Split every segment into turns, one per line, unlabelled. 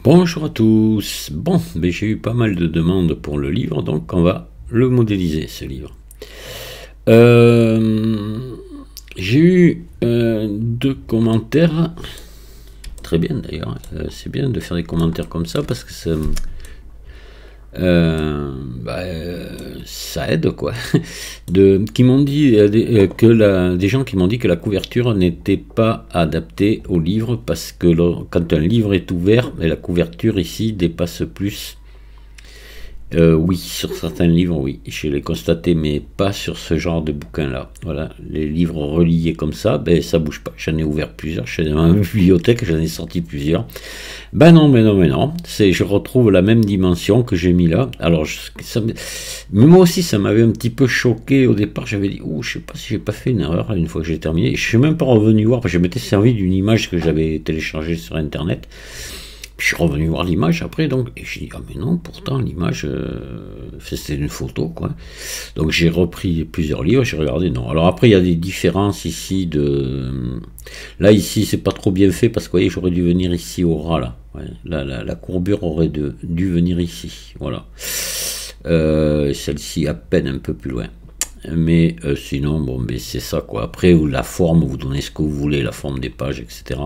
Bonjour à tous. Bon, ben j'ai eu pas mal de demandes pour le livre, donc on va le modéliser, ce livre. J'ai eu deux commentaires, très bien d'ailleurs, c'est bien de faire des commentaires comme ça parce que ça aide quoi. Qui m'ont dit des gens qui m'ont dit que la couverture n'était pas adaptée au livre parce que quand un livre est ouvert, la couverture ici dépasse plus. Oui, sur certains livres, oui, je l'ai constaté, mais pas sur ce genre de bouquin-là. Voilà, les livres reliés comme ça, ben ça bouge pas. J'en ai ouvert plusieurs, je suis dans ma bibliothèque, j'en ai sorti plusieurs. Ben non, mais non, mais non. Je retrouve la même dimension que j'ai mis là. Alors, mais moi aussi, ça m'avait un petit peu choqué au départ. J'avais dit, oh, je sais pas si j'ai pas fait une erreur une fois que j'ai terminé. Je suis même pas revenu voir parce que je m'étais servi d'une image que j'avais téléchargée sur Internet. Puis je suis revenu voir l'image après, donc, et je dis, ah mais non, pourtant l'image, c'était une photo, quoi. Donc j'ai repris plusieurs livres, j'ai regardé, non. Alors après, il y a des différences ici là, ici, c'est pas trop bien fait, parce que, vous voyez, j'aurais dû venir ici au ras, là. Ouais, la courbure aurait dû venir ici, voilà. Celle-ci à peine un peu plus loin. Mais sinon, bon, mais c'est ça, quoi. Après, la forme, vous donnez ce que vous voulez, la forme des pages, etc.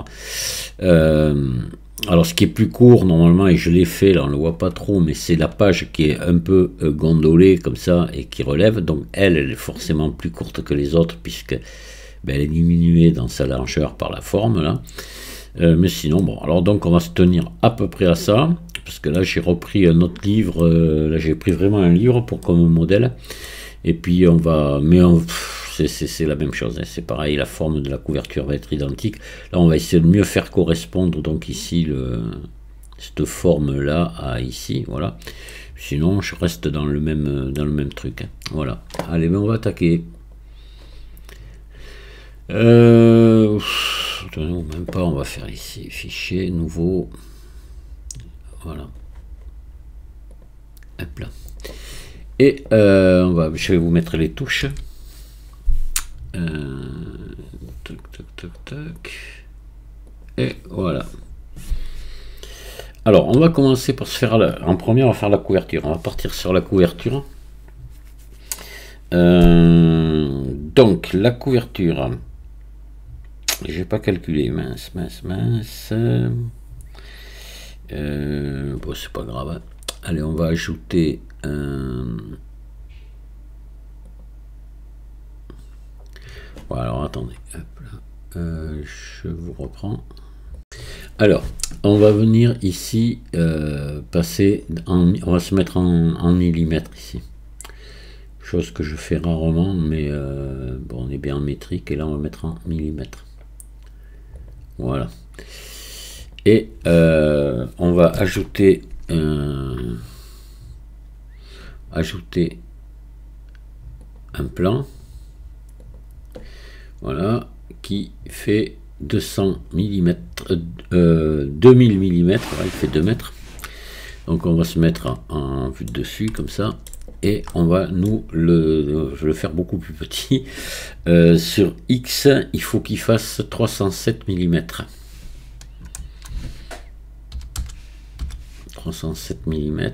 Alors ce qui est plus court normalement, et je l'ai fait, là on ne le voit pas trop, mais c'est la page qui est un peu gondolée comme ça et qui relève, donc elle est forcément plus courte que les autres puisque elle est diminuée dans sa largeur par la forme là. Mais sinon, bon, alors donc on va se tenir à peu près à ça, parce que là j'ai repris un autre livre, là j'ai pris vraiment un livre pour comme modèle, et puis on va, c'est la même chose, hein, c'est pareil, la forme de la couverture va être identique. Là on va essayer de mieux faire correspondre donc ici cette forme là à ici, voilà. Sinon je reste dans le même truc, hein. Voilà, allez, on va attaquer. Même pas, on va faire ici fichier nouveau, voilà, hop là. Et je vais vous mettre les touches. Tac. Et voilà. Alors, on va commencer par se faire en premier, on va faire la couverture. On va partir sur la couverture. Donc, la couverture. J'ai pas calculé. Mince. Bon, c'est pas grave. Allez, on va ajouter Voilà, alors attendez, hop là. Je vous reprends. Alors, on va venir ici passer on va se mettre en millimètres ici. Chose que je fais rarement, mais bon, on est bien en métrique et là on va mettre en millimètres. Voilà. Et on va ajouter un plan. Voilà, qui fait 200 mm, 2000 mm, il fait 2 mètres. Donc on va se mettre en vue de dessus, comme ça, et on va je vais le faire beaucoup plus petit. Sur X, il faut qu'il fasse 307 mm. 307 mm.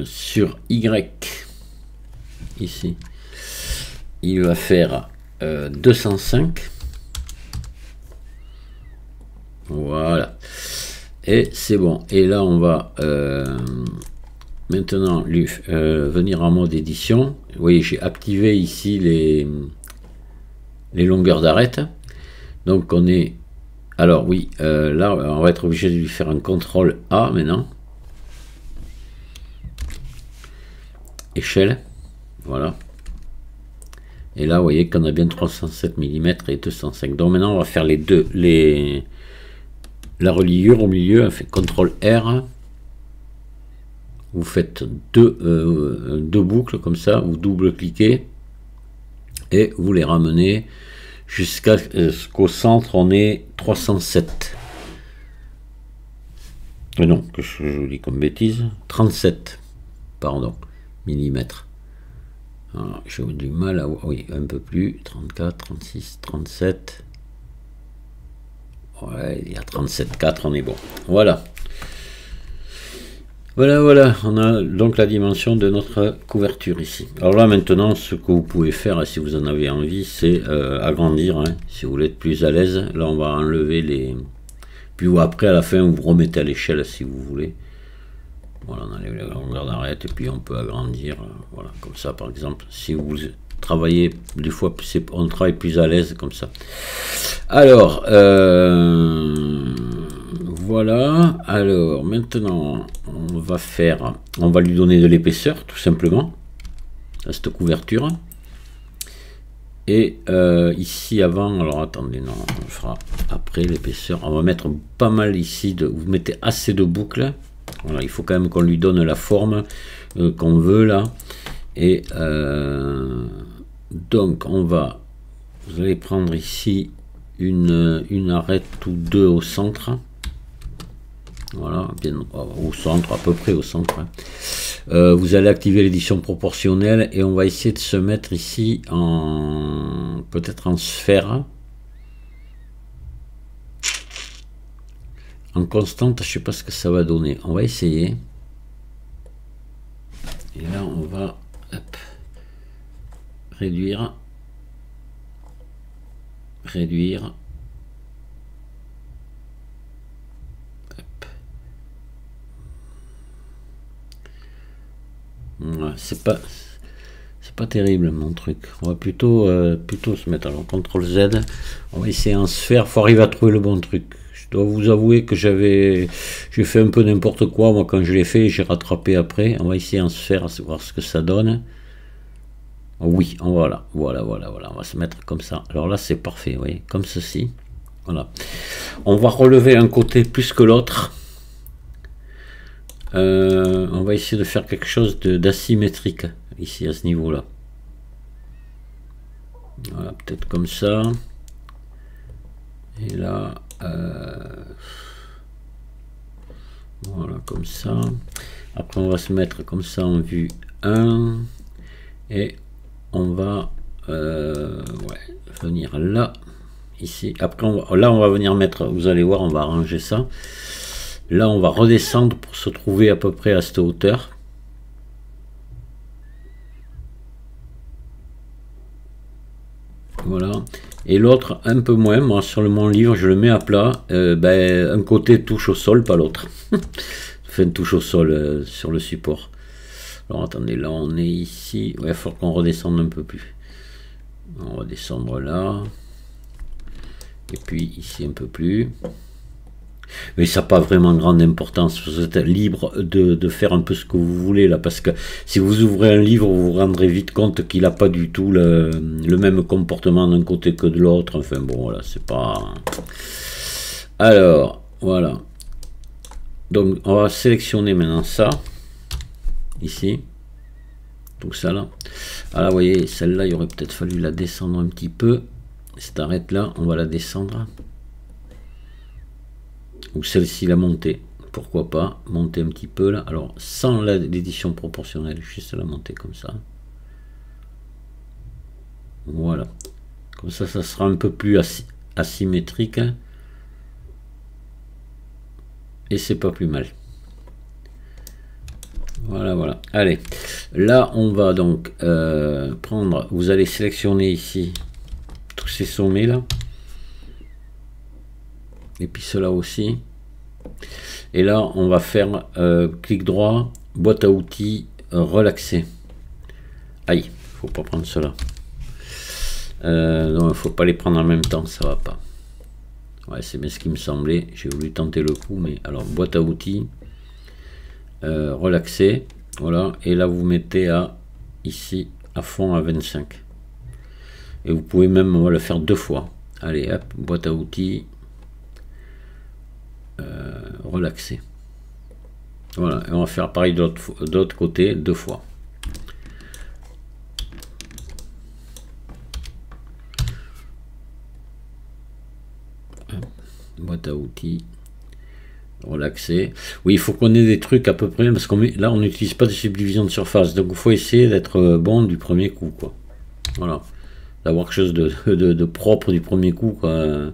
Sur Y, ici, il va faire 205. Voilà. Et c'est bon. Et là, on va maintenant lui venir en mode édition. Vous voyez, j'ai activé ici les longueurs d'arête. Donc, on est... Alors, oui, là, on va être obligé de lui faire un CTRL A maintenant. Échelle. Voilà. Et là, vous voyez qu'on a bien 307 mm et 205. Donc maintenant, on va faire la reliure au milieu. On fait CTRL R. Vous faites deux boucles comme ça. Vous double-cliquez. Et vous les ramenez jusqu'au centre. On est 307. Non, que je dis comme bêtise. 37. Pardon. Millimètres. J'ai du mal à... Oui, un peu plus. 34, 36, 37. Ouais, il y a 37,4, on est bon. Voilà. Voilà, on a donc la dimension de notre couverture ici. Alors là maintenant, ce que vous pouvez faire, si vous en avez envie, c'est agrandir, hein, si vous voulez être plus à l'aise. Là on va enlever les... Puis après à la fin vous remettez à l'échelle si vous voulez. Voilà, on enlève la longueur d'arête et puis on peut agrandir, voilà, comme ça par exemple. Si vous travaillez, des fois on travaille plus à l'aise comme ça. Alors, voilà, alors maintenant on va lui donner de l'épaisseur tout simplement à cette couverture. Et ici avant, alors attendez, non, on fera après l'épaisseur. On va mettre pas mal ici, vous mettez assez de boucles. Voilà, il faut quand même qu'on lui donne la forme qu'on veut là. Et donc vous allez prendre ici une arête ou deux au centre. Voilà, bien au centre, à peu près au centre. Vous allez activer l'édition proportionnelle et on va essayer de se mettre ici en peut-être en sphère. En constante, je sais pas ce que ça va donner. On va essayer. Et là, on va réduire. Ouais, c'est pas terrible mon truc. On va plutôt se mettre alors CTRL Z. On va essayer en sphère. Faut arriver à trouver le bon truc. Je dois vous avouer que j'ai fait un peu n'importe quoi. Moi quand je l'ai fait, j'ai rattrapé après. On va essayer en sphère, voir ce que ça donne. Oui, voilà. On va se mettre comme ça. Alors là c'est parfait, vous voyez, comme ceci. Voilà. On va relever un côté plus que l'autre. On va essayer de faire quelque chose d'asymétrique ici à ce niveau là. Voilà, peut-être comme ça. Et là voilà, comme ça. Après on va se mettre comme ça en vue 1 et on va venir là ici. Après là on va venir mettre, vous allez voir, on va arranger ça. Là, on va redescendre pour se trouver à peu près à cette hauteur. Voilà. Et l'autre, un peu moins. Moi, sur mon livre, je le mets à plat. Un côté touche au sol, pas l'autre. Enfin, touche au sol sur le support. Alors, attendez, là, on est ici. Ouais, il faut qu'on redescende un peu plus. On va descendre là. Et puis, ici, un peu plus. Mais ça n'a pas vraiment grande importance, vous êtes libre de faire un peu ce que vous voulez là, parce que si vous ouvrez un livre, vous vous rendrez vite compte qu'il n'a pas du tout le même comportement d'un côté que de l'autre. Enfin bon, voilà, c'est pas... Alors, voilà. Donc on va sélectionner maintenant ça, ici, tout ça là. Alors vous voyez, celle-là, il aurait peut-être fallu la descendre un petit peu. Cette arête là, on va la descendre. Ou celle-ci la monter, pourquoi pas monter un petit peu là, alors sans l'édition proportionnelle, juste la monter comme ça. Voilà, comme ça sera un peu plus asymétrique et c'est pas plus mal. Voilà, allez, là on va donc prendre, vous allez sélectionner ici tous ces sommets là. Et puis cela aussi. Et là, on va faire clic droit, boîte à outils, relaxer. Aïe, faut pas prendre cela. Non, il faut pas les prendre en même temps, ça va pas. Ouais, c'est bien ce qui me semblait. J'ai voulu tenter le coup, mais alors boîte à outils, relaxer. Voilà, et là vous mettez ici à fond à 25. Et vous pouvez même le faire deux fois. Allez, hop, boîte à outils. Relaxer. Voilà, et on va faire pareil de l'autre côté deux fois. Boîte à outils, relaxer. Oui, il faut qu'on ait des trucs à peu près, parce qu'on là on n'utilise pas de subdivision de surface, donc il faut essayer d'être bon du premier coup, quoi. Voilà, d'avoir quelque chose de propre du premier coup, quoi.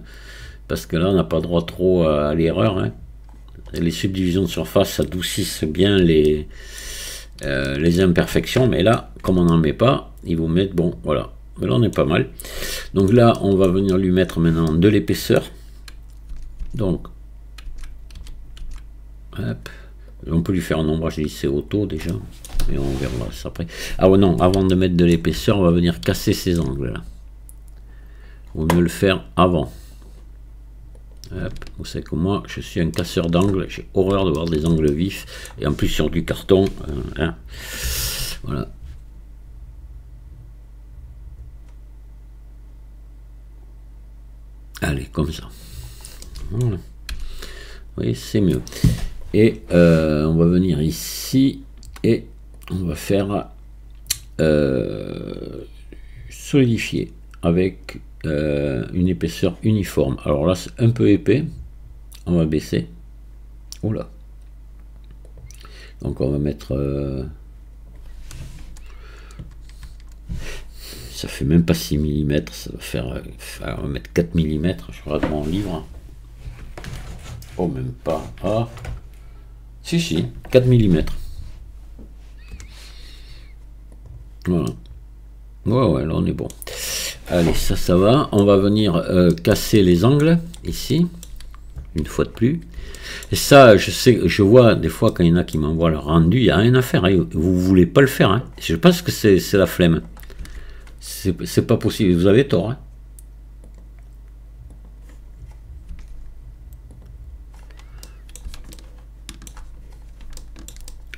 parce que là on n'a pas droit trop à l'erreur, hein. Les subdivisions de surface adoucissent bien les imperfections, mais là comme on n'en met pas, ils vous mettent, bon voilà, là on est pas mal. Donc là on va venir lui mettre maintenant de l'épaisseur, donc hop. On peut lui faire un ombrage lycée auto déjà, et on verra ça après. Ah ouais, non, avant de mettre de l'épaisseur, on va venir casser ces angles là. Il vaut mieux le faire avant. Hop. Vous savez que moi, je suis un casseur d'angles, j'ai horreur de voir des angles vifs, et en plus sur du carton. Hein. Voilà. Allez, comme ça. Voilà. Oui, c'est mieux. Et on va venir ici et on va faire solidifier avec une épaisseur uniforme. Alors là c'est un peu épais, on va baisser. Oula. Donc on va mettre ça fait même pas 6 mm, ça va faire on va mettre 4 mm, je crois dans mon livre. Oh même pas. Ah si, 4 mm. Voilà. Ouais, là on est bon. Allez, ça va. On va venir casser les angles ici, une fois de plus. Et ça, je sais, je vois des fois quand il y en a qui m'envoient le rendu, il n'y a rien à faire. Hein. Vous voulez pas le faire. Hein. Je pense que c'est la flemme. C'est pas possible. Vous avez tort. Hein.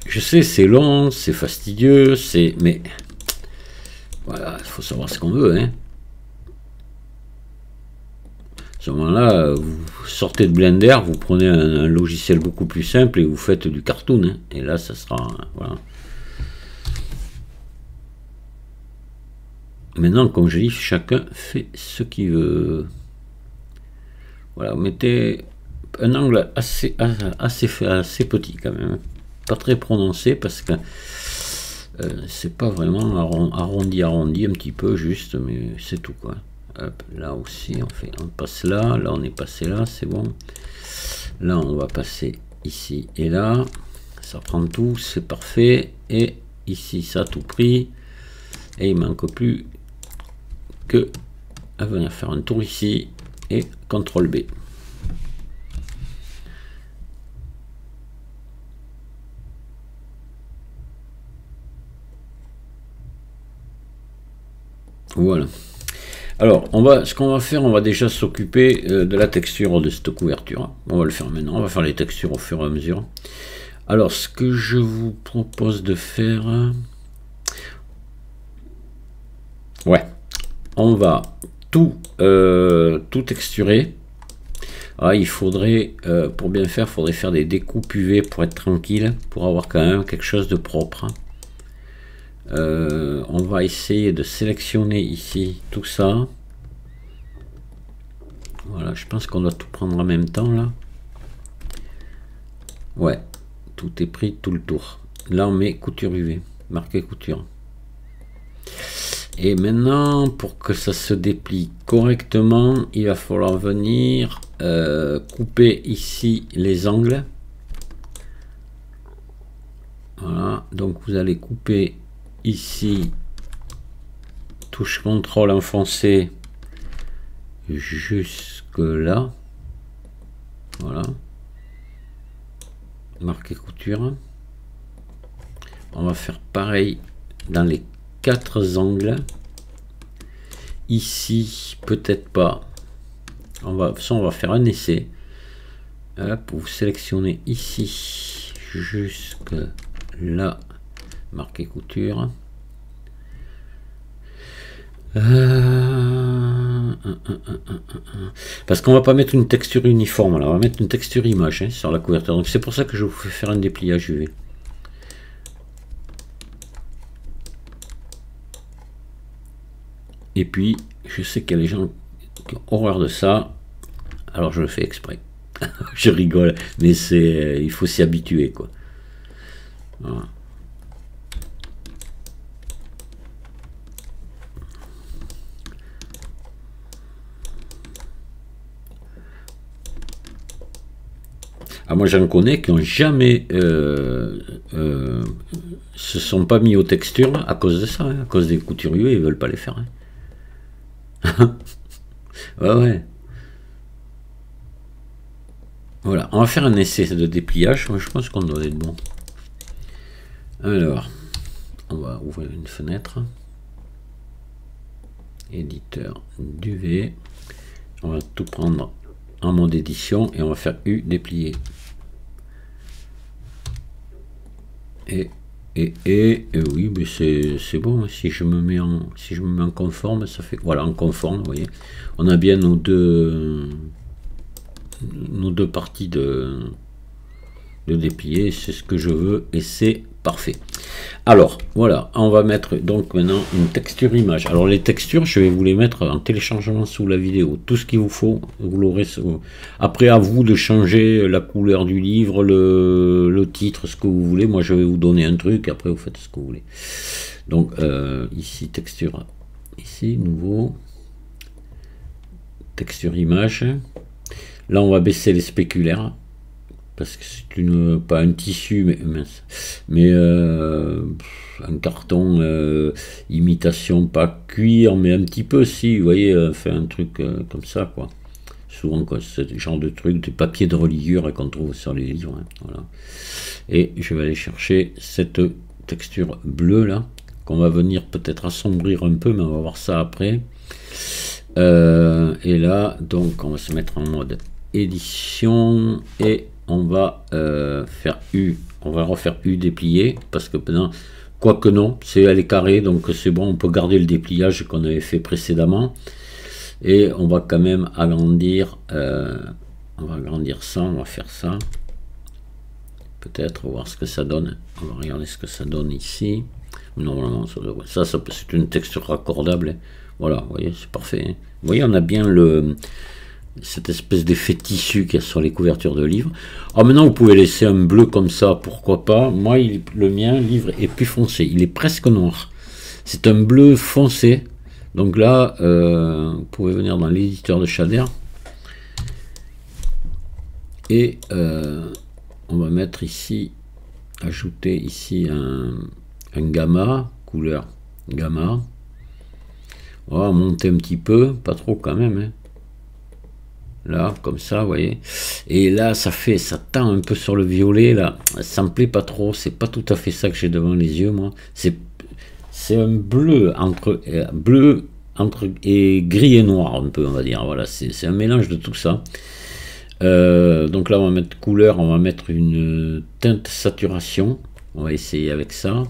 Je sais, c'est long, c'est fastidieux, mais voilà, il faut savoir ce qu'on veut. Hein. À ce moment-là, vous sortez de Blender, vous prenez un logiciel beaucoup plus simple et vous faites du cartoon. Hein. Et là, ça sera... Voilà. Maintenant, comme je dis, chacun fait ce qu'il veut. Voilà, vous mettez un angle assez petit quand même. Pas très prononcé parce que c'est pas vraiment arrondi un petit peu juste, mais c'est tout quoi. Hop, là aussi on passe là on est passé là, c'est bon. Là on va passer ici et là, ça prend tout, c'est parfait. Et ici ça a tout pris et il manque plus que à venir faire un tour ici et CTRL B. Voilà. Alors, ce qu'on va faire, on va déjà s'occuper de la texture de cette couverture. On va le faire maintenant. On va faire les textures au fur et à mesure. Alors, ce que je vous propose de faire, ouais, on va tout texturer. Ah, il faudrait, pour bien faire, il faudrait faire des découpes UV pour être tranquille, pour avoir quand même quelque chose de propre. On va essayer de sélectionner ici tout ça. Voilà, je pense qu'on doit tout prendre en même temps là. Ouais, tout est pris tout le tour. Là on met couture UV, marqué couture. Et maintenant pour que ça se déplie correctement, il va falloir venir couper ici les angles. Voilà, donc vous allez couper ici, touche CTRL enfoncé jusque là, voilà, marquer couture. On va faire pareil dans les 4 angles. Ici peut-être pas, on va faire un essai. Hop, vous sélectionnez ici jusque là, marquer couture. Parce qu'on va pas mettre une texture uniforme là, on va mettre une texture image hein, sur la couverture. Donc c'est pour ça que je vous fais faire un dépliage UV. Et puis je sais qu'il y a des gens qui ont horreur de ça, alors je le fais exprès. Je rigole, mais c'est il faut s'y habituer quoi. Voilà. Ah, moi j'en connais qui n'ont jamais se sont pas mis aux textures à cause de ça, hein, à cause des couturiers, ils veulent pas les faire. Hein. Ouais, ouais. Voilà, on va faire un essai de dépliage. Moi, je pense qu'on doit être bon. Alors, on va ouvrir une fenêtre. Éditeur duvet. On va tout prendre en mode édition et on va faire U déplier. Et oui, mais c'est bon. Si je me mets en conforme, ça fait voilà en conforme. Vous voyez, on a bien nos deux parties de déplier. C'est ce que je veux et c'est parfait. Alors voilà, on va mettre donc maintenant une texture image. Alors les textures, je vais vous les mettre en téléchargement sous la vidéo. Tout ce qu'il vous faut, vous l'aurez. Après, à vous de changer la couleur du livre, le titre, ce que vous voulez. Moi, je vais vous donner un truc. Après, vous faites ce que vous voulez. Donc ici texture, ici nouveau texture image. Là, on va baisser les spéculaires. Parce que c'est pas un tissu, mais un carton imitation, pas cuir, mais un petit peu si, vous voyez, fait un truc comme ça, quoi. Souvent, quoi, c'est le genre de truc, de papier de reliure qu'on trouve sur les livres. Hein, voilà. Et je vais aller chercher cette texture bleue là, qu'on va venir peut-être assombrir un peu, mais on va voir ça après. Et là, donc, on va se mettre en mode édition et on va faire U, on va refaire U déplier parce que maintenant, quoique non, elle est carrée, donc c'est bon, on peut garder le dépliage qu'on avait fait précédemment et on va quand même agrandir, on va agrandir ça, on va faire ça, peut-être voir ce que ça donne, on va regarder ce que ça donne ici. Normalement, ça c'est une texture raccordable, voilà, vous voyez, c'est parfait. Hein. Vous voyez, on a bien cette espèce d'effet tissu qu'il y a sur les couvertures de livres. Alors maintenant, vous pouvez laisser un bleu comme ça, pourquoi pas. Moi, le mien, livre, est plus foncé. Il est presque noir. C'est un bleu foncé. Donc là, vous pouvez venir dans l'éditeur de shader. Et on va mettre ici, ajouter ici un gamma, couleur gamma. On va monter un petit peu, pas trop quand même. Hein. Là, comme ça, vous voyez. Et là, ça tend un peu sur le violet, là. Ça me plaît pas trop. C'est pas tout à fait ça que j'ai devant les yeux, moi. C'est un bleu entre et gris et noir, un peu, on va dire. Voilà, c'est un mélange de tout ça. Donc là, on va mettre couleur, on va mettre une teinte saturation. On va essayer avec ça.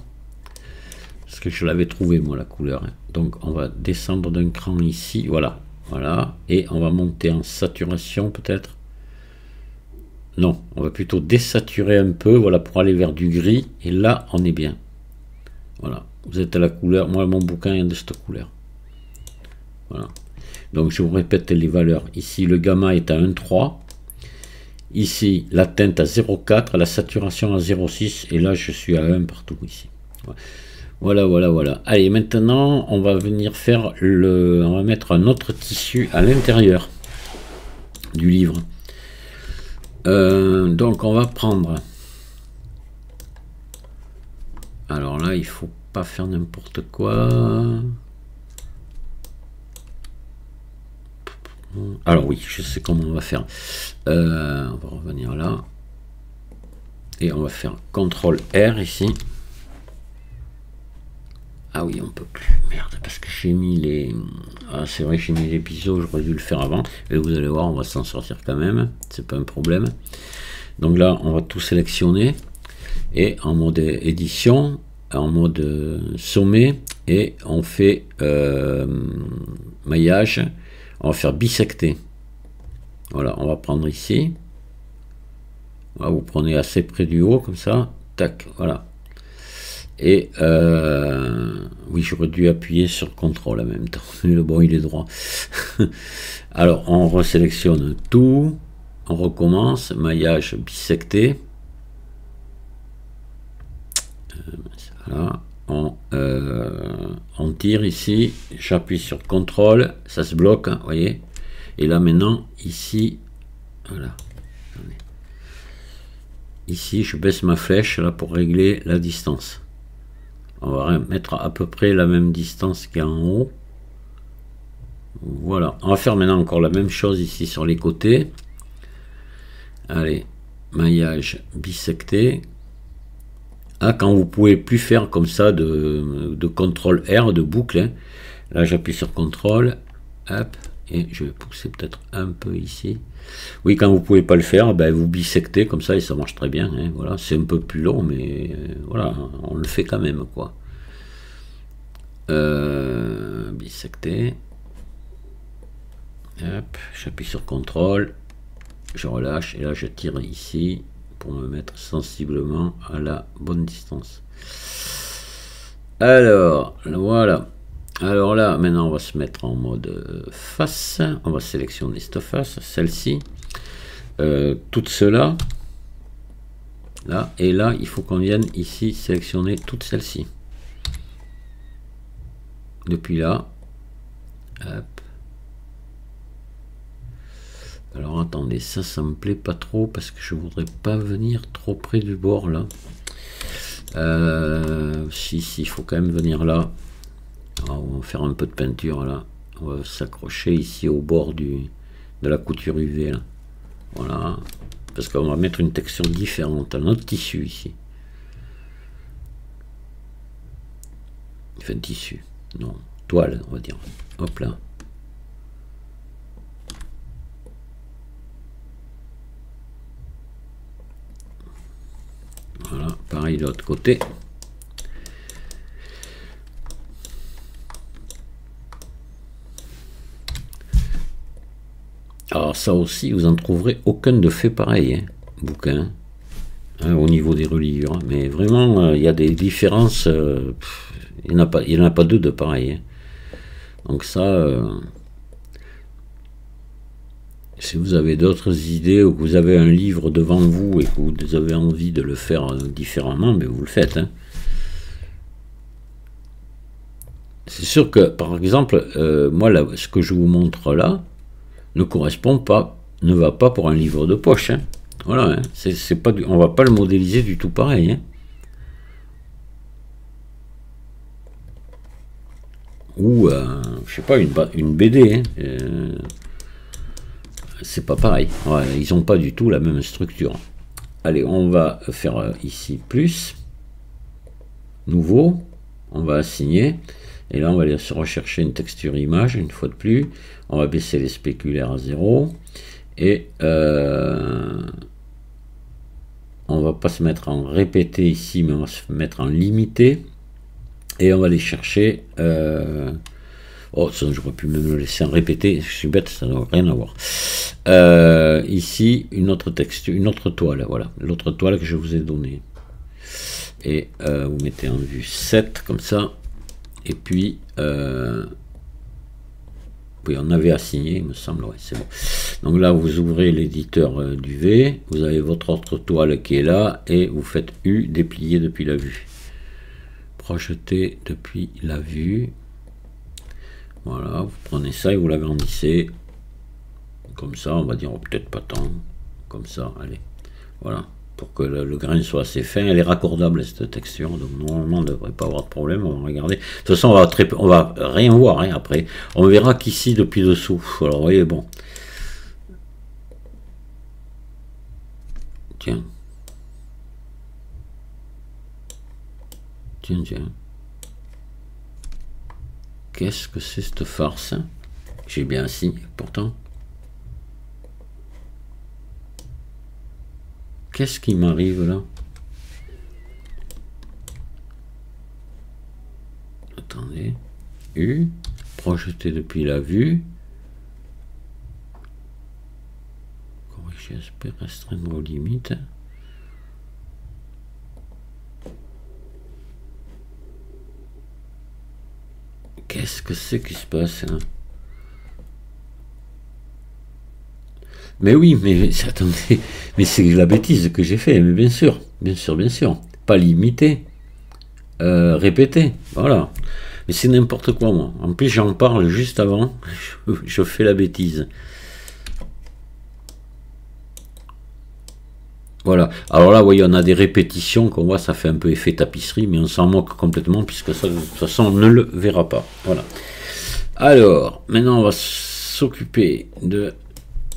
Parce que je l'avais trouvé, moi, la couleur. Donc, on va descendre d'un cran ici. Voilà. Voilà, et on va monter en saturation peut-être. Non, on va plutôt désaturer un peu, voilà, pour aller vers du gris. Et là, on est bien. Voilà, vous êtes à la couleur. Moi, mon bouquin est de cette couleur. Voilà. Donc, je vous répète les valeurs. Ici, le gamma est à 1,3. Ici, la teinte à 0,4, la saturation à 0,6. Et là, je suis à 1 partout ici. Voilà. Voilà. Allez, maintenant, on va venir faire on va mettre un autre tissu à l'intérieur du livre. Donc, on va prendre. Alors là, il faut pas faire n'importe quoi. Alors oui, je sais comment on va faire. On va revenir là. Et on va faire CTRL R ici. Ah oui, on peut plus. Merde, parce que j'ai mis les... Ah, c'est vrai que j'ai mis les biseaux, j'aurais dû le faire avant. Et vous allez voir, on va s'en sortir quand même. C'est pas un problème. Donc là, on va tout sélectionner. Et en mode édition, en mode sommet. Et on fait maillage. On va faire bisecter. Voilà, on va prendre ici. Voilà, vous prenez assez près du haut, comme ça. Tac, voilà. Et oui, j'aurais dû appuyer sur CTRL en même temps. Mais bon, il est droit. Alors, on resélectionne tout. On recommence. Maillage bisecté. Voilà. On tire ici. J'appuie sur CTRL. Ça se bloque, hein, vous voyez. Et là, maintenant, ici, voilà. ici, je baisse ma flèche là pour régler la distance. On va mettre à peu près la même distance qu'il y a en haut. Voilà. On va faire maintenant encore la même chose ici sur les côtés. Allez, maillage bisecté. Ah, quand vous pouvez plus faire comme ça de contrôle R, de boucle. Hein. Là, j'appuie sur contrôle. Hop. Et je vais pousser peut-être un peu ici. Oui, quand vous pouvez pas le faire, ben vous bisectez comme ça et ça marche très bien. Hein. Voilà, c'est un peu plus long, mais voilà, on le fait quand même, quoi. Bisecter. Hop, j'appuie sur contrôle. Je relâche et là je tire ici pour me mettre sensiblement à la bonne distance. Alors, voilà. Alors là, maintenant, on va se mettre en mode face. On va sélectionner cette face, celle-ci. Toutes ceux-là. Là. Et là, il faut qu'on vienne ici sélectionner toutes celles-ci. Depuis là. Hop. Alors, attendez, ça me plaît pas trop parce que je voudrais pas venir trop près du bord, là. Si, il faut quand même venir là. Alors, on va faire un peu de peinture là. On va s'accrocher ici au bord de la couture UV là. Voilà. Parce qu'on va mettre une texture différente à notre tissu ici. Enfin, tissu. Non, toile, on va dire. Hop là. Voilà, pareil de l'autre côté. Alors ça aussi, vous en trouverez aucun de fait pareil, hein, bouquin, hein, au niveau des reliures. Hein. Mais vraiment, il y a des différences. Il n'y en a pas deux de pareil. Hein. Donc ça, si vous avez d'autres idées ou que vous avez un livre devant vous et que vous avez envie de le faire différemment, mais vous le faites. Hein. C'est sûr que, par exemple, moi, là, ce que je vous montre là, ne correspond pas, ne va pas pour un livre de poche. Hein. Voilà, hein. C'est pas on va pas le modéliser du tout pareil. Hein. Ou, je sais pas, une BD. Hein. C'est pas pareil. Ouais, ils ont pas du tout la même structure. Allez, on va faire ici plus. Nouveau. On va assigner. Et là, on va aller se rechercher une texture image, une fois de plus. On va baisser les spéculaires à 0. Et on va pas se mettre en répété ici, mais on va se mettre en limité. Et on va aller chercher... oh, ça, j'aurais pu même le laisser en répété. Je suis bête, ça n'a rien à voir. Ici, une autre texture, une autre toile. Voilà, l'autre toile que je vous ai donnée. Et vous mettez en vue 7, comme ça. Et puis, oui, on avait assigné, il me semble, ouais, c'est bon. Donc là, vous ouvrez l'éditeur du V, vous avez votre autre toile qui est là, et vous faites U, déplier depuis la vue. Projeter depuis la vue. Voilà, vous prenez ça et vous l'agrandissez. Comme ça, on va dire, oh, peut-être pas tant. Comme ça, allez. Voilà. Pour que le grain soit assez fin. Elle est raccordable cette texture, donc normalement on ne devrait pas avoir de problème. On va regarder. De toute façon, on va rien voir hein, après. On verra qu'ici depuis dessous. Alors vous voyez, bon. Tiens. Tiens. Qu'est-ce que c'est cette farce? J'ai bien assigné pourtant. Qu'est-ce qui m'arrive là? Attendez. U. Projeter depuis la vue. Corriger aspect, restreindre aux limites. Qu'est-ce que c'est qui se passe là? Mais oui, mais attendez, mais c'est la bêtise que j'ai fait, mais bien sûr, pas limité, répéter, voilà. Mais c'est n'importe quoi moi. En plus j'en parle juste avant, je fais la bêtise. Voilà. Alors là, vous voyez, on a des répétitions qu'on voit, ça fait un peu effet tapisserie, mais on s'en moque complètement puisque ça, de toute façon, on ne le verra pas. Voilà. Alors, maintenant, on va s'occuper de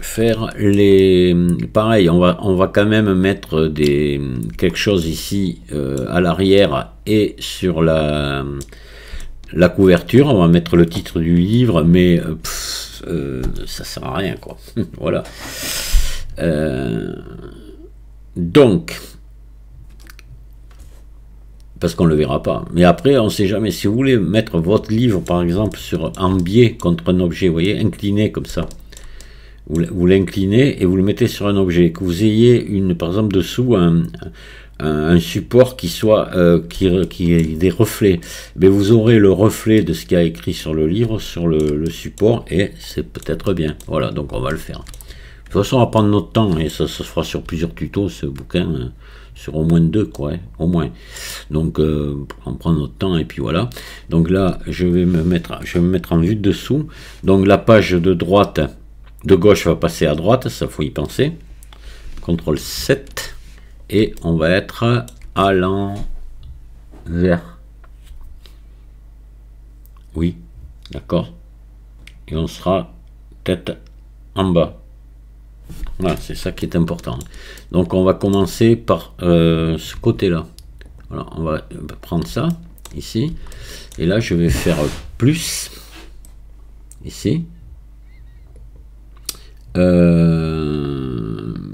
faire les... Pareil, on va quand même mettre quelque chose ici à l'arrière et sur la couverture. On va mettre le titre du livre, mais ça sert à rien, quoi. Voilà. Donc, parce qu'on ne le verra pas. Mais après, on ne sait jamais. Si vous voulez mettre votre livre, par exemple, en biais contre un objet, vous voyez, incliné comme ça. Vous l'inclinez et vous le mettez sur un objet. Que vous ayez, par exemple, dessous un support qui ait des reflets. Mais vous aurez le reflet de ce qu'il y a écrit sur le livre, sur le support, et c'est peut-être bien. Voilà, donc on va le faire. De toute façon, on va prendre notre temps, et ça se fera sur plusieurs tutos, ce bouquin, sur au moins 2, quoi, au moins. Donc, on prend notre temps, et puis voilà. Donc là, je vais me mettre en vue de dessous. Donc la page de gauche va passer à droite, ça faut y penser. CTRL 7, et on va être à l'envers. Oui, d'accord. Et on sera tête en bas. Voilà, c'est ça qui est important. Donc on va commencer par ce côté-là. Voilà, on va prendre ça, ici. Et là, je vais faire plus, ici.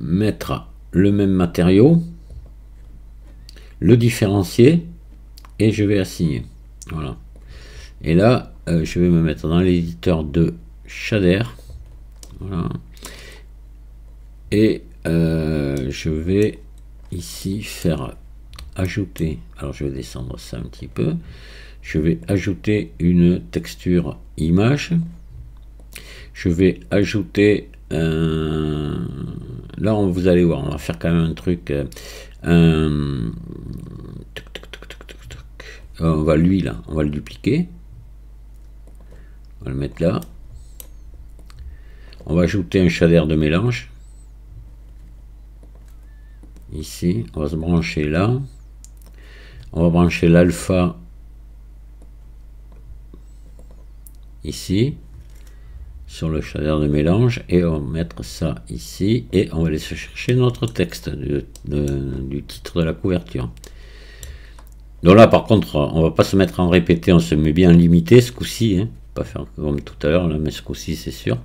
Mettre le même matériau, le différencier, et je vais assigner. Voilà. Et là, je vais me mettre dans l'éditeur de shader. Voilà. Et je vais ici faire ajouter, alors je vais descendre ça un petit peu, je vais ajouter une texture image, je vais ajouter là vous allez voir, on va faire quand même un truc, on va on va le dupliquer, on va le mettre là, on va ajouter un shader de mélange. Ici, on va se brancher là. On va brancher l'alpha ici sur le shader de mélange et on va mettre ça ici et on va aller chercher notre texte du titre de la couverture. Donc là, par contre, on va pas se mettre en répété, on se met bien limité ce coup-ci, hein. Pas faire comme tout à l'heure, mais ce coup-ci c'est sûr.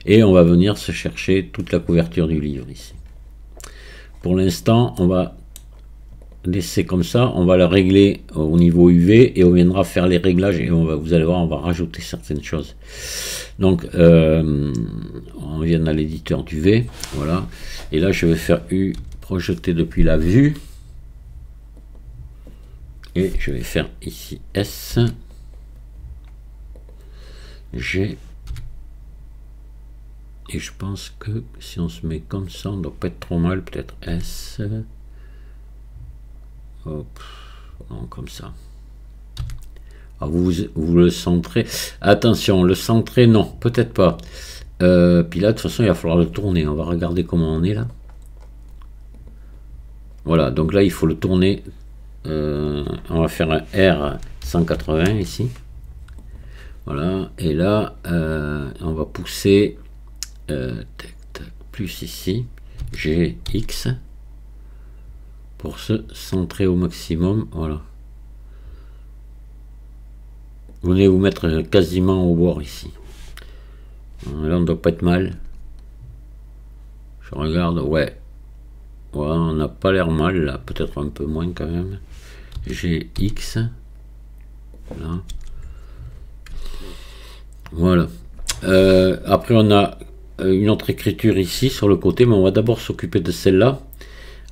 Et on va venir se chercher toute la couverture du livre ici. Pour l'instant, on va laisser comme ça, on va la régler au niveau UV et on viendra faire les réglages et vous allez voir, on va rajouter certaines choses. Donc, on vient à l'éditeur d'UV, voilà. Et là, je vais faire U projeter depuis la vue. Et je vais faire ici S, G. Et je pense que si on se met comme ça, on ne doit pas être trop mal, peut-être S. Hop, non, comme ça. Alors vous le centrez. Attention, le centrer, non, peut-être pas. Puis là, de toute façon, il va falloir le tourner. On va regarder comment on est là. Voilà, donc là, il faut le tourner. On va faire un R 180 ici. Voilà, et là, on va pousser plus ici, GX, pour se centrer au maximum. Voilà. Vous venez vous mettre quasiment au bord ici. Là, on ne doit pas être mal. Je regarde, ouais. Voilà, on n'a pas l'air mal, là, peut-être un peu moins quand même. GX. Là. Voilà. Après, on a une autre écriture ici sur le côté, mais on va d'abord s'occuper de celle-là.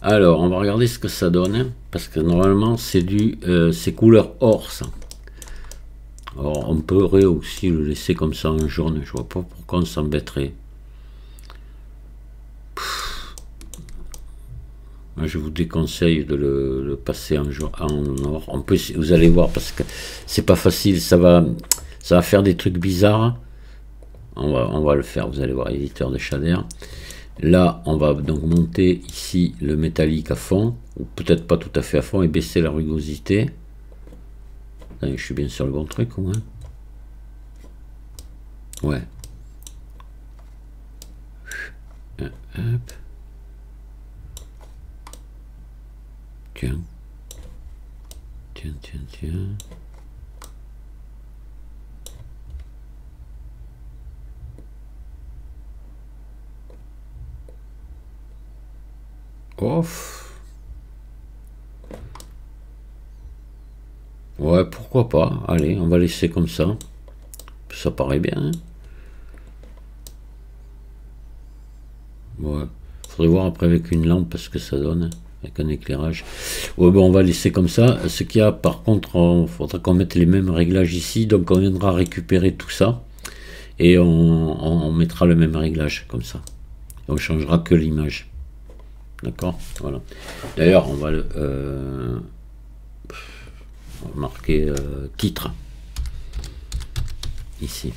Alors, on va regarder ce que ça donne, hein, parce que normalement, c'est c'est couleur or, ça. Alors, on pourrait aussi le laisser comme ça en jaune. Je vois pas pourquoi on s'embêterait. Je vous déconseille de le passer en or. On peut, vous allez voir, parce que c'est pas facile. Ça va faire des trucs bizarres. On va le faire. Vous allez voir, éditeur de shader. Là, on va donc monter ici le métallique à fond, ou peut-être pas tout à fait à fond, et baisser la rugosité. Allez, je suis bien sur le bon truc au moins. Ouais. Hop. Tiens. Tiens, tiens, tiens. Off. Ouais, pourquoi pas. Allez, on va laisser comme ça. Ça paraît bien. Hein. Ouais. Faudrait voir après avec une lampe parce que ça donne. Avec un éclairage. Ouais, bon, on va laisser comme ça. Ce qu'il y a, par contre, il faudra qu'on mette les mêmes réglages ici. Donc, on viendra récupérer tout ça. Et on mettra le même réglage, comme ça. Et on changera que l'image. D'accord. Voilà. D'ailleurs, on va marquer titre. Ici.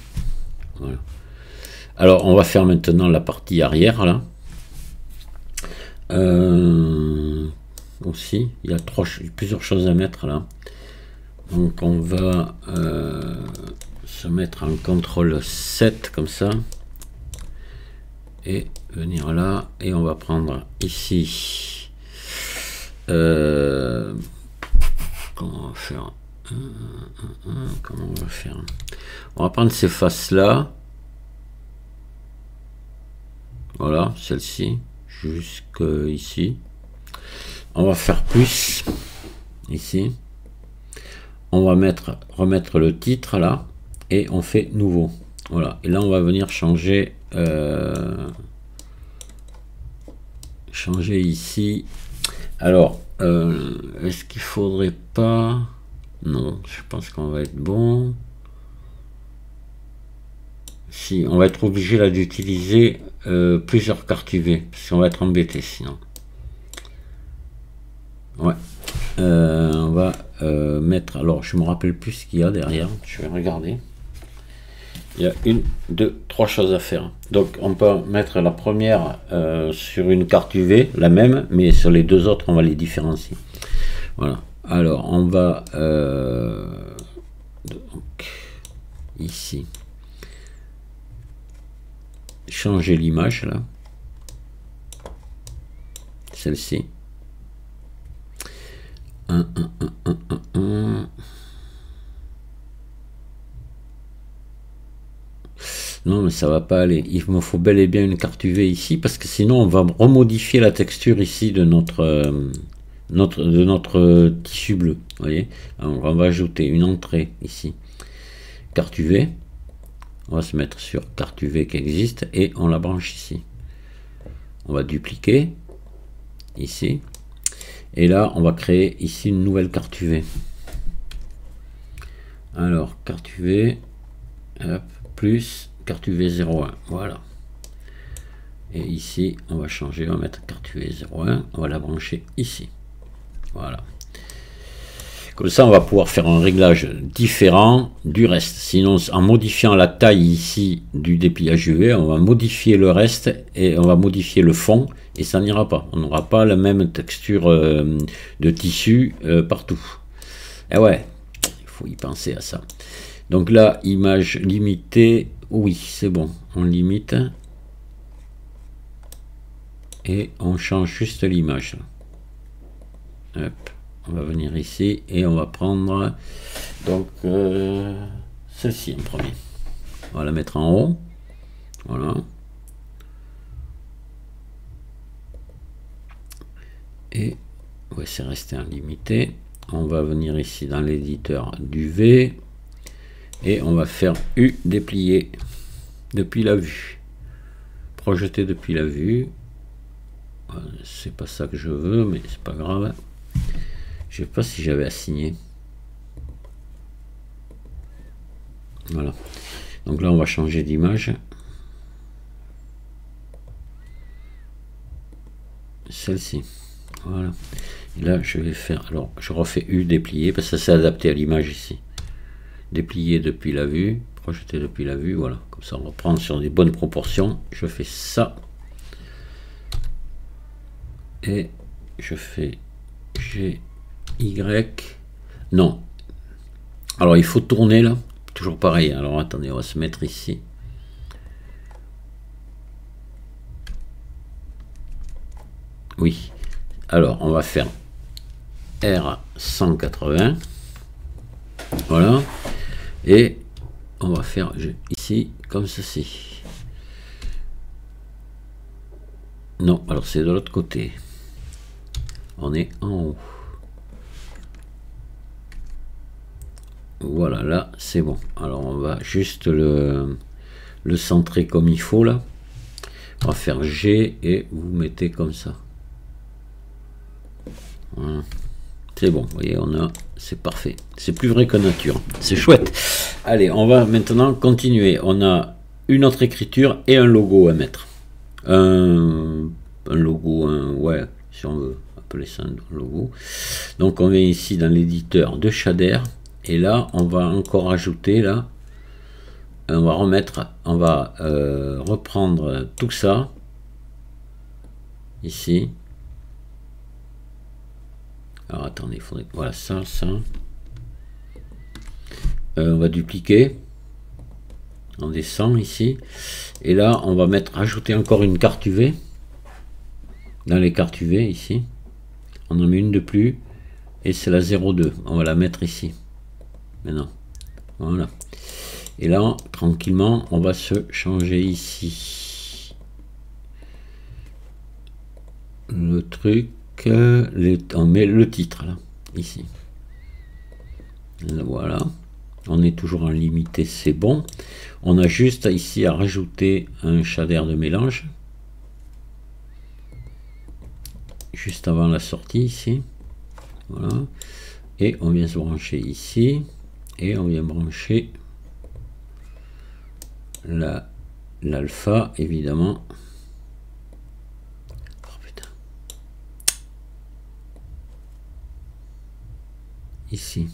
Voilà. Alors, on va faire maintenant la partie arrière, là. Aussi, il y a plusieurs choses à mettre là. Donc on va se mettre en CTRL 7 comme ça et venir là et on va prendre ici comment on va faire comment on va faire, on va prendre ces faces là, voilà, celle-ci jusque ici. On va faire plus ici. On va remettre le titre là et on fait nouveau. Voilà. Et là on va venir changer changer ici. Alors est-ce qu'il faudrait pas? Non, je pense qu'on va être bon. Si, on va être obligé là d'utiliser plusieurs cartes UV parce qu'on va être embêté sinon. Ouais. On va mettre, alors je me rappelle plus ce qu'il y a derrière, je vais regarder. Il y a 1, 2, 3 choses à faire. Donc on peut mettre la première sur une carte UV, la même, mais sur les deux autres on va les différencier. Voilà. Alors on va donc, ici changer l'image là, celle-ci. Non mais ça va pas aller, il me faut bel et bien une carte UV ici parce que sinon on va remodifier la texture ici de notre tissu bleu. Vous voyez, alors, on va ajouter une entrée ici, carte UV. On va se mettre sur carte UV qui existe et on la branche ici. On va dupliquer ici. Et là, on va créer ici une nouvelle carte UV. Alors, carte UV, hop, plus carte UV 01. Voilà. Et ici, on va changer, on va mettre carte UV 01. On va la brancher ici. Voilà. Comme ça, on va pouvoir faire un réglage différent du reste. Sinon, en modifiant la taille ici du dépliage UV, on va modifier le reste et on va modifier le fond et ça n'ira pas. On n'aura pas la même texture de tissu partout. Et ouais, il faut y penser à ça. Donc là, image limitée, oui, c'est bon. On limite et on change juste l'image. Hop. On va venir ici et on va prendre donc celle-ci en premier. On va la mettre en haut. Voilà. Et ouais, c'est resté en limité. On va venir ici dans l'éditeur du V et on va faire U déplier depuis la vue. Projeter depuis la vue. C'est pas ça que je veux, mais c'est pas grave. Je sais pas si j'avais assigné. Voilà. Donc là, on va changer d'image. Celle-ci. Voilà. Et là, je vais faire... Alors, je refais U déplier, parce que ça s'est adapté à l'image ici. Déplier depuis la vue. Projeter depuis la vue. Voilà. Comme ça, on va prendre sur des bonnes proportions. Je fais ça. Et je fais G, Y. Non. Alors il faut tourner là. Toujours pareil. Alors attendez, on va se mettre ici. Oui. Alors on va faire R180. Voilà. Et on va faire ici comme ceci. Non, alors c'est de l'autre côté. On est en haut. Voilà, là c'est bon. Alors on va juste le centrer comme il faut là. On va faire G et vous mettez comme ça. Voilà. C'est bon, vous voyez, c'est parfait. C'est plus vrai que nature. C'est chouette. Allez, on va maintenant continuer. On a une autre écriture et un logo à mettre. Un logo, ouais, si on veut appeler ça un logo. Donc on vient ici dans l'éditeur de shader. Et là, on va encore ajouter là. On va reprendre tout ça. Ici. Alors attendez, il faudrait. Voilà, ça. On va dupliquer. On descend ici. Et là, on va ajouter encore une carte UV. Dans les cartes UV ici. On en met une de plus. Et c'est la 02. On va la mettre ici. Maintenant. Voilà. Et là, tranquillement, on va se changer ici. Le truc. On met le titre là, ici. Voilà. On est toujours en limité, c'est bon. On a juste ici à rajouter un shader de mélange. Juste avant la sortie ici. Voilà. Et on vient se brancher ici. Et on vient brancher l'alpha, évidemment. Ici.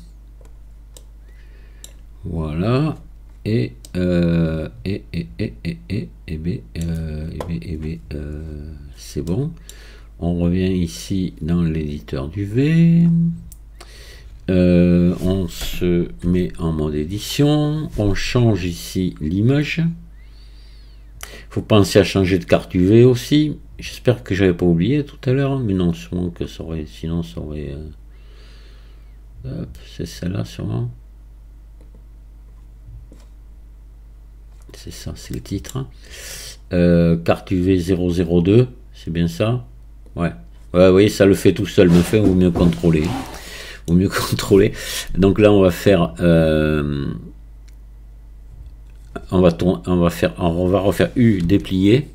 Voilà. Et c'est bon. On revient ici dans l'éditeur du V. On se met en mode édition. On change ici l'image. Faut penser à changer de carte UV aussi. J'espère que j'avais pas oublié tout à l'heure, mais non, sûrement que ça aurait, sinon ça aurait. C'est celle-là sûrement. C'est ça, c'est le titre. Carte UV 002, c'est bien ça. Ouais. Ouais, vous voyez, ça le fait tout seul, mais fait, vaut mieux contrôler. Vaut mieux contrôler. Donc là, on va faire. On va refaire U déplié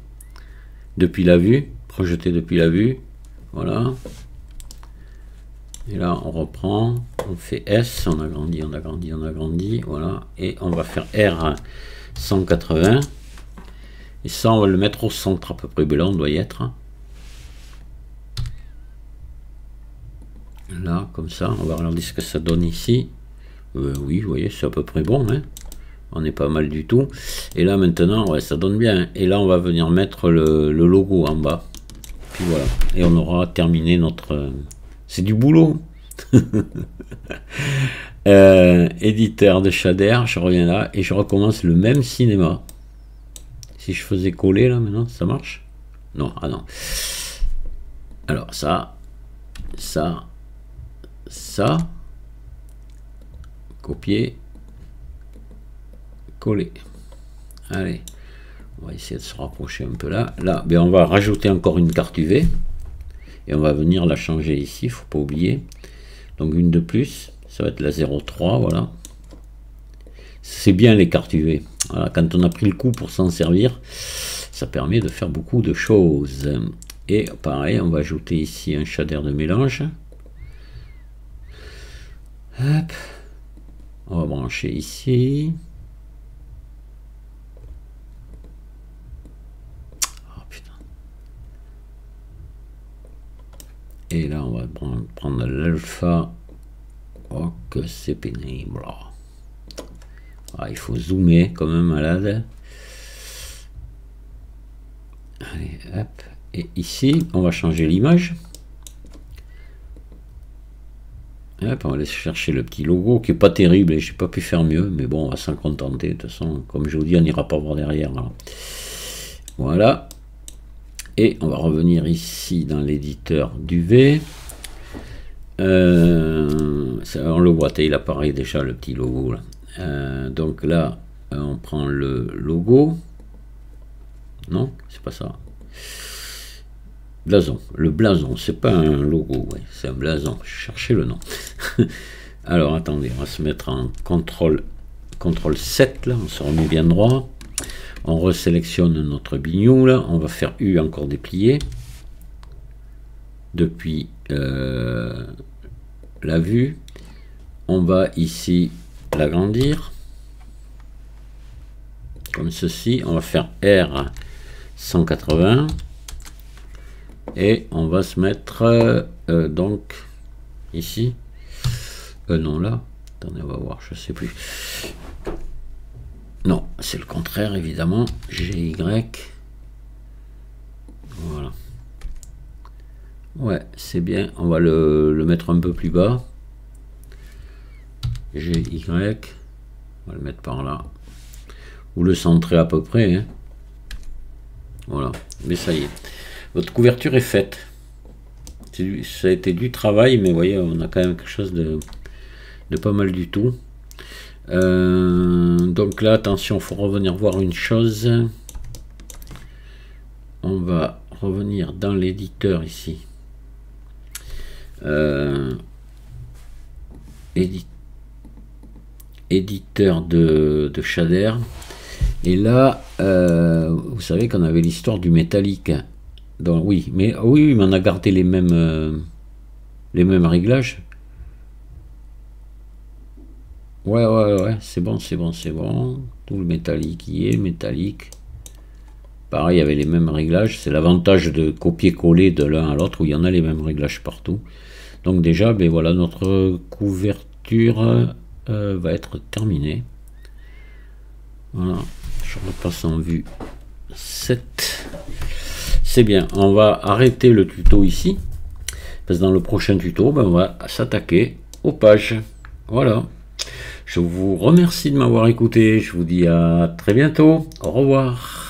depuis la vue, projeté depuis la vue. Voilà. Et là, on reprend, on fait S, on agrandit, on agrandit, on agrandit, voilà. Et on va faire R 180. Et ça, on va le mettre au centre à peu près. Ben là, on doit y être. Là, comme ça, on va regarder ce que ça donne ici. Oui, vous voyez, c'est à peu près bon, hein. On n'est pas mal du tout. Et là, maintenant, ouais, ça donne bien. Et là, on va venir mettre le logo en bas. Puis voilà. Et on aura terminé notre... C'est du boulot. Éditeur de shader, je reviens là et je recommence le même cinéma. Si je faisais coller là maintenant, ça marche? Non, ah non. Alors ça, copier, coller. Allez, on va essayer de se rapprocher un peu là. Là, ben on va rajouter encore une carte UV. Et on va venir la changer ici, il ne faut pas oublier. Donc une de plus, ça va être la 03, voilà. C'est bien les cartes UV. Voilà, quand on a pris le coup pour s'en servir, ça permet de faire beaucoup de choses. Et pareil, on va ajouter ici un shader de mélange. Hop. On va brancher ici. Et là, on va prendre l'alpha. Oh, que c'est pénible. Ah, il faut zoomer comme un malade. Allez, hop. Et ici, on va changer l'image. On va aller chercher le petit logo qui est pas terrible et j'ai pas pu faire mieux, mais bon, on va s'en contenter. De toute façon, comme je vous dis, on n'ira pas voir derrière. Là. Voilà. Et on va revenir ici dans l'éditeur d'UV. On le voit, il apparaît déjà le petit logo là. Donc là, on prend le logo. Non, c'est pas ça. Blason, le blason, c'est pas un logo, ouais, c'est un blason, cherchez le nom. Alors attendez, on va se mettre en CTRL 7 là, on se remet bien droit, on resélectionne notre bignou là, on va faire U encore déplié, depuis la vue, on va ici l'agrandir, comme ceci, on va faire R 180, et on va se mettre donc ici, non là, attendez, on va voir, je sais plus, non, c'est le contraire évidemment, GY, voilà, ouais, c'est bien, on va le mettre un peu plus bas, GY, on va le mettre par là, ou le centrer à peu près, hein. Voilà, mais ça y est. Votre couverture est faite. Ça a été du travail, mais vous voyez, on a quand même quelque chose de pas mal du tout. Donc là, attention, il faut revenir voir une chose. On va revenir dans l'éditeur ici. Éditeur de shader. Et là, vous savez qu'on avait l'histoire du métallique. Donc oui, mais oui, mais on a gardé les mêmes réglages. Ouais, c'est bon. Tout le métallique y est, métallique. Pareil, il y avait les mêmes réglages. C'est l'avantage de copier-coller de l'un à l'autre où il y en a les mêmes réglages partout. Donc déjà, ben voilà, notre couverture va être terminée. Voilà, je repasse en vue 7. C'est bien, on va arrêter le tuto ici, parce que dans le prochain tuto, ben, on va s'attaquer aux pages. Voilà, je vous remercie de m'avoir écouté, je vous dis à très bientôt, au revoir.